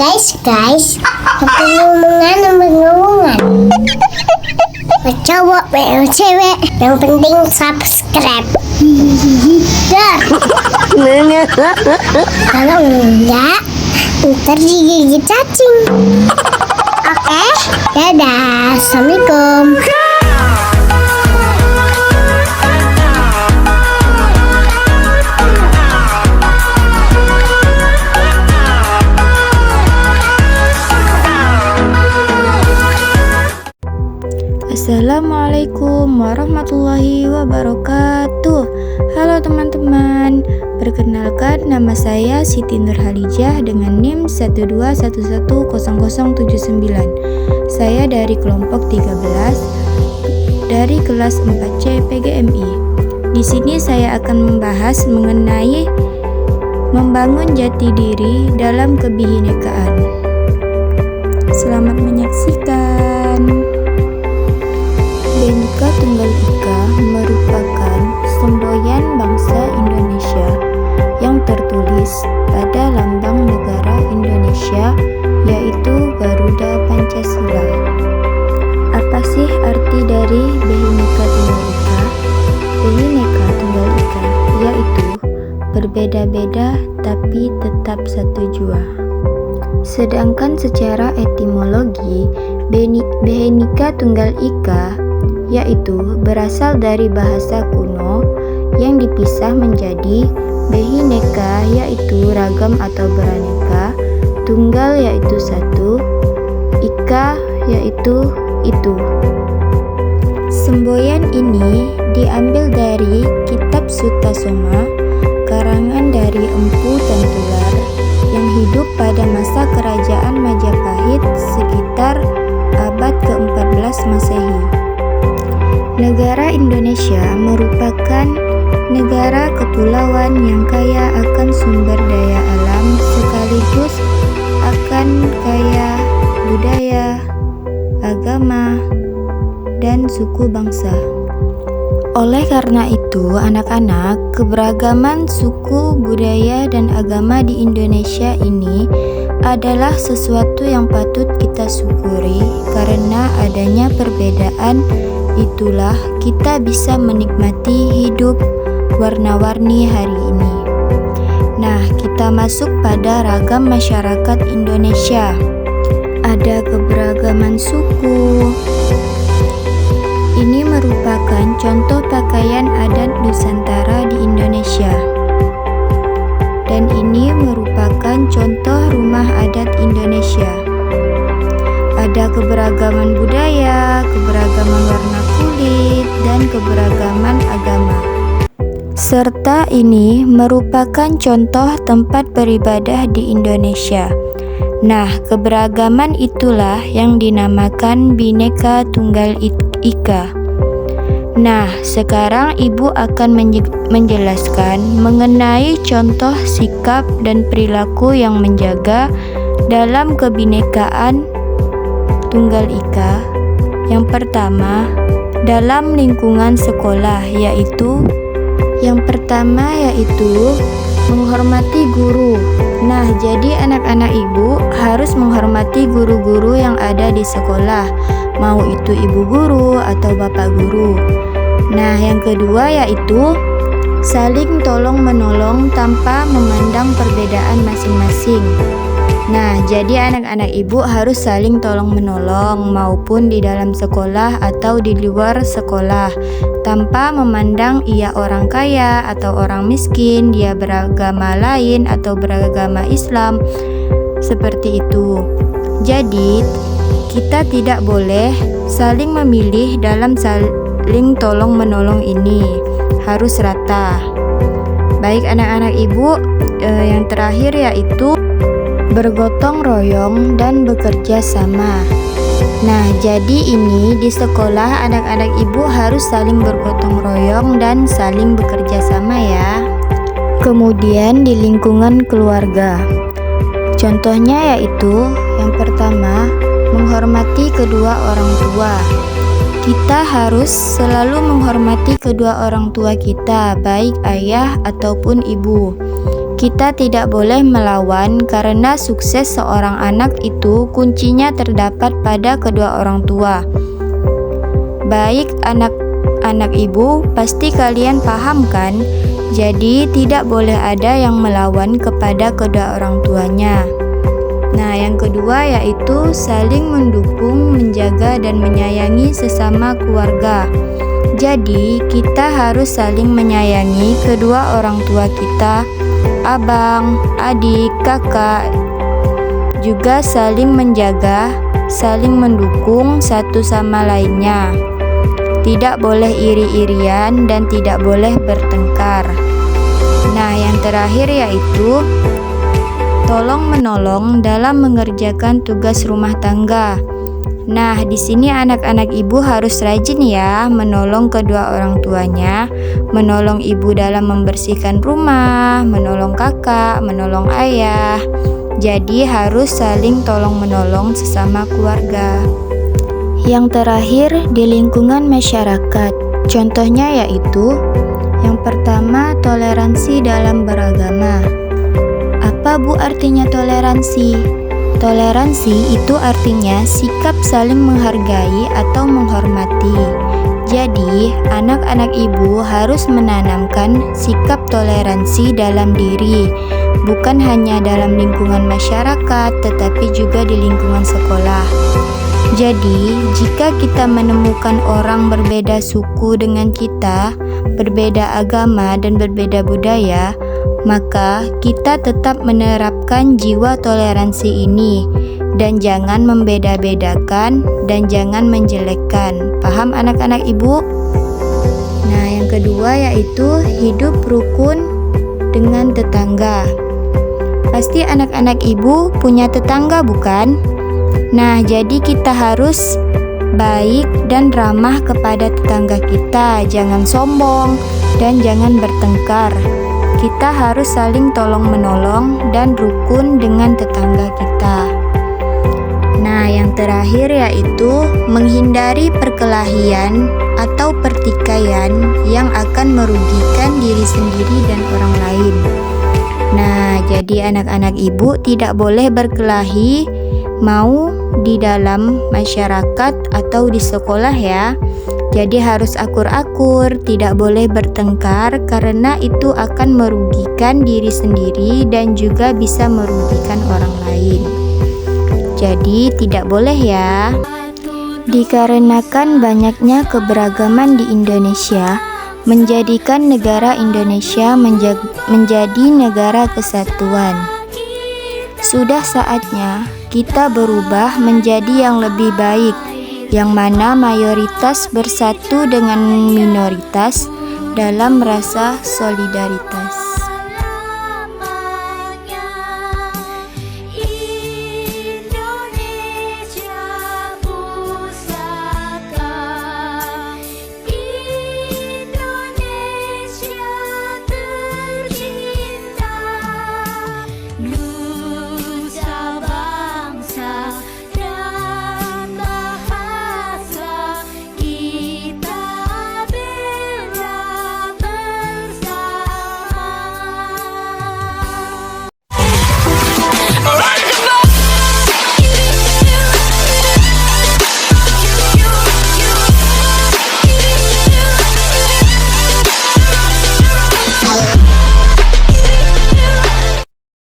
Guys, ngomongan. Cowok, cewek, yang penting subscribe. Dar. Kalau enggak, ntar digigit cacing. Oke, dadah, assalamualaikum. Assalamualaikum warahmatullahi wabarakatuh. Halo teman-teman, perkenalkan nama saya Siti Nurhalijah dengan NIM 121100079. Saya dari kelompok 13 dari kelas 4C PGMI. Di sini saya akan membahas mengenai membangun jati diri dalam kebinekaan. Selamat menyaksikan. Bhinneka Tunggal Ika merupakan semboyan bangsa Indonesia yang tertulis pada lambang negara Indonesia, yaitu Garuda Pancasila. Apa sih arti dari Bhinneka Tunggal Ika? Bhinneka Tunggal Ika yaitu berbeda-beda tapi tetap satu jua. Sedangkan secara etimologi, Bhinneka Tunggal Ika yaitu berasal dari bahasa kuno yang dipisah menjadi Bhinneka yaitu ragam atau beraneka, tunggal yaitu satu, ika yaitu itu. Semboyan ini diambil dari Kitab Sutasoma karangan dari Empu Tentular yang hidup pada masa kerajaan Majapahit sekitar abad ke-14 Masehi. Negara Indonesia merupakan negara kepulauan yang kaya akan sumber daya alam sekaligus akan kaya budaya, agama, dan suku bangsa. Oleh karena itu, anak-anak, keberagaman suku, budaya, dan agama di Indonesia ini adalah sesuatu yang patut kita syukuri karena adanya perbedaan. Itulah kita bisa menikmati hidup warna-warni hari ini. Nah, kita masuk pada ragam masyarakat Indonesia. Ada keberagaman suku. Ini merupakan contoh pakaian adat Nusantara di Indonesia. Dan ini merupakan contoh rumah adat Indonesia. Ada keberagaman budaya, keberagaman warna kulit, dan keberagaman agama. Serta ini merupakan contoh tempat beribadah di Indonesia. Nah, keberagaman itulah yang dinamakan Bhinneka Tunggal Ika. Nah, sekarang Ibu akan menjelaskan mengenai contoh sikap dan perilaku yang menjaga dalam kebinekaan Tunggal Ika. Yang pertama, dalam lingkungan sekolah yaitu menghormati guru. Nah, jadi anak-anak Ibu harus menghormati guru-guru yang ada di sekolah, mau itu ibu guru atau bapak guru. Nah, yang kedua yaitu saling tolong-menolong tanpa memandang perbedaan masing-masing. Nah, jadi anak-anak Ibu harus saling tolong-menolong maupun di dalam sekolah atau di luar sekolah tanpa memandang ia orang kaya atau orang miskin, dia beragama lain atau beragama Islam, seperti itu. Jadi, kita tidak boleh saling memilih dalam saling tolong-menolong ini, harus rata. Baik anak-anak Ibu, yang terakhir yaitu bergotong royong dan bekerja sama. Nah, jadi ini di sekolah anak-anak Ibu harus saling bergotong royong dan saling bekerja sama ya. Kemudian di lingkungan keluarga. Contohnya yaitu yang pertama, menghormati kedua orang tua. Kita harus selalu menghormati kedua orang tua kita, baik ayah ataupun ibu. kita tidak boleh melawan karena sukses seorang anak itu kuncinya terdapat pada kedua orang tua. Baik anak-anak ibu, pasti kalian paham kan? Jadi tidak boleh ada yang melawan kepada kedua orang tuanya. Nah, yang kedua yaitu saling mendukung, menjaga, dan menyayangi sesama keluarga. Jadi, kita harus saling menyayangi kedua orang tua kita, abang, adik, kakak, juga saling menjaga, saling mendukung satu sama lainnya. Tidak boleh iri-irian dan tidak boleh bertengkar. Nah, yang terakhir yaitu tolong-menolong dalam mengerjakan tugas rumah tangga. Nah, di sini anak-anak ibu harus rajin ya menolong kedua orang tuanya, menolong ibu dalam membersihkan rumah, menolong kakak, menolong ayah. Jadi harus saling tolong-menolong sesama keluarga. Yang terakhir, di lingkungan masyarakat. Contohnya yaitu yang pertama, toleransi dalam beragama. Apa Bu artinya toleransi? Toleransi itu artinya sikap saling menghargai atau menghormati. Jadi, anak-anak ibu harus menanamkan sikap toleransi dalam diri, bukan hanya dalam lingkungan masyarakat, tetapi juga di lingkungan sekolah. Jadi, jika kita menemukan orang berbeda suku dengan kita, berbeda agama dan berbeda budaya, maka kita tetap menerapkan jiwa toleransi ini dan jangan membeda-bedakan dan jangan menjelekkan. Paham anak-anak ibu? Nah, yang kedua yaitu hidup rukun dengan tetangga. Pasti anak-anak ibu punya tetangga bukan? Nah, jadi kita harus baik dan ramah kepada tetangga kita, jangan sombong dan jangan bertengkar. Kita harus saling tolong-menolong dan rukun dengan tetangga kita. Nah, yang terakhir yaitu menghindari perkelahian atau pertikaian yang akan merugikan diri sendiri dan orang lain. Nah, jadi anak-anak ibu tidak boleh berkelahi, mau di dalam masyarakat atau di sekolah ya. Jadi harus akur-akur, tidak boleh bertengkar karena itu akan merugikan diri sendiri dan juga bisa merugikan orang lain. Jadi tidak boleh ya. Dikarenakan banyaknya keberagaman di Indonesia, menjadikan negara Indonesia menjadi negara kesatuan. Sudah saatnya kita berubah menjadi yang lebih baik, yang mana mayoritas bersatu dengan minoritas dalam rasa solidaritas.